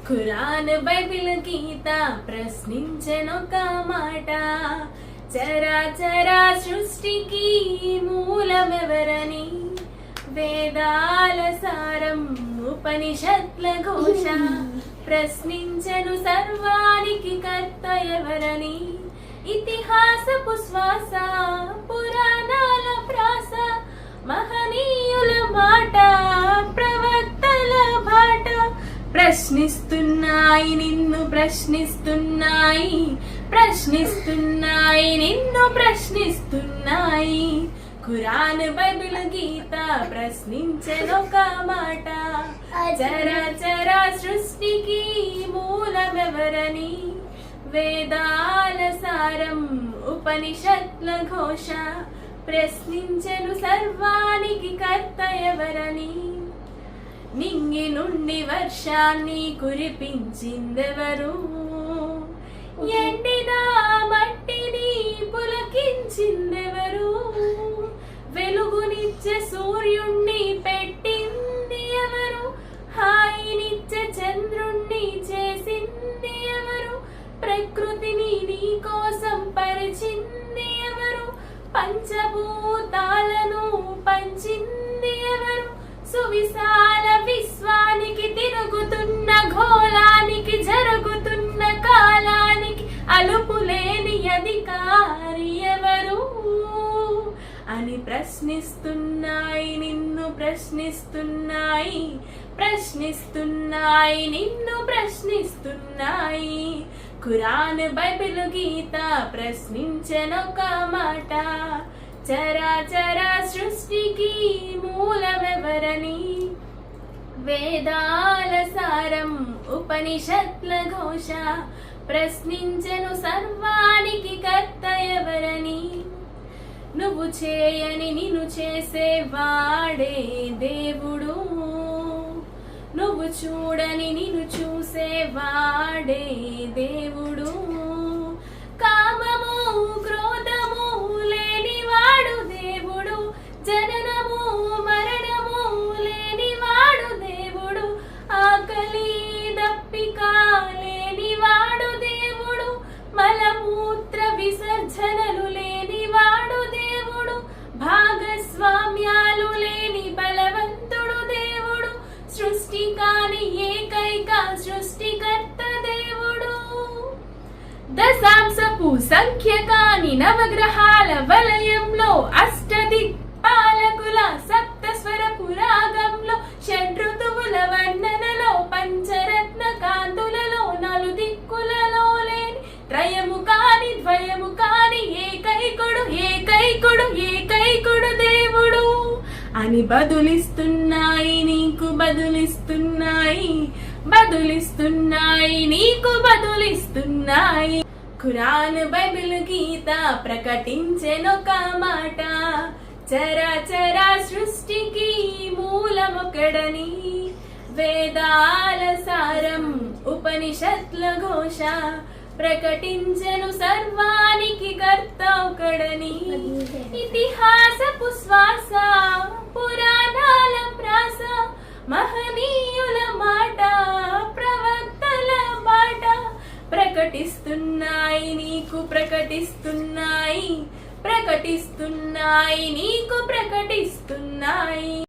Quran Bible గీత ప్రశ్నించెనొక మాట, చరాచర సృష్టికి మూలమెవరని. వేదాల సారం ఉపనిషత్ల ఘోష, ప్రశ్నించెను సర్వానికి కర్త ఎవరని. ఇతిహాసపు శ్వాస పురాణాల ప్రాస, మహనీయుల మాట ప్రవక్తల బాట. ప్రశ్నిస్తున్నాయి నిన్ను ప్రశ్నిస్తున్నాయి, ప్రశ్నిస్తున్నాయి నిన్ను ప్రశ్నిస్తున్నాయి. ఖురాన్ బైబిల్ గీత ప్రశ్నించెనొక మాట, చరాచర సృష్టికి మూలమెవరని. వేదాల సారం ఉపనిషత్ల ఘోష, ప్రశ్నించెను సర్వానికి కర్త ఎవరని. నింగి నుండి వర్షాన్ని కురిపించిందెవరు, ఎండిన మట్టిని పులకించిందెవరు. వెలుగునిచ్చే సూర్యుణ్ణి పెట్టింది ఎవరు, హాయినిచ్చే చంద్రుణ్ణి చేసింది ఎవరు. ప్రకృతిని నీ కోసం పరిచింది ఎవరు, పంచభూతాలను పంచింది ఎవరు. సువిశాల విశ్వానికి తిరుగుతున్న ఘోలానికి జరుగుతున్న కాలానికి అలుపులేని అధికారి ఎవరు అని ప్రశ్నిస్తున్నాయి నిన్ను ప్రశ్నిస్తున్నాయి, ప్రశ్నిస్తున్నాయి నిన్ను ప్రశ్నిస్తున్నాయి. ఖురాన్ బైబిల్ గీత ప్రశ్నించెనొక మాట, చరాచర సృష్టికి మూలమెవరని. వేదాల సారం ఉపనిషత్ల ఘోష, ప్రశ్నించెను సర్వానికి కర్త ఎవరని. నువ్వు చేయని నిన్ను చేసేవాడే దేవుడు, నువ్వు చూడని నిన్ను చూసేవాడే దేవుడు. కామము క్రోధము లేనివాడు దేవుడు, జననము మరణము లేనివాడు దేవుడు. ఆకలి దప్పిక లేనివాడు దేవుడు, మలమూత్ర విసర్జనలు లేనివాడు దేవుడు. భాగస్వామ్యాలు లేని బలవంతుడు దేవుడు, సృష్టి కాని ఏకైక సృష్టికర్త దేవుడు. దశాంశపు సంఖ్య కాని నవగ్రహాల వలయంలో, అష్టదిక్పాలకుల సప్తస్వరపు రాగంలో, షడ్ఋతువుల వర్ణనలో, పంచరత్న కాంతులలో, నలుదిక్కులలో లేని త్రయము కాని ద్వయము కాని ఏకైకుడు ఏకైకుడు ఏకైకుడు దేవుడు అని బదులిస్తున్నాయి నీకు బదులిస్తున్నాయి, బదులిస్తున్నాయి నీకు బదులిస్తున్నాయి. ఖురాన్ బైబిల్ గీత ప్రకటించెనొక మాట, చరాచర సృష్టికి మూలమొకడని. వేదాల సారం ఉపనిషత్ల ఘోష, ప్రకటించెను సర్వానికి కర్త ఒకడని. ఇతిహాసపు శ్వాస పురాణాల ప్రాస, మహనీయుల మాట ప్రవక్తల బాట. ప్రకటిస్తున్నాయి నీకు ప్రకటిస్తున్నాయి, ప్రకటిస్తున్నాయి నీకు ప్రకటిస్తున్నాయి.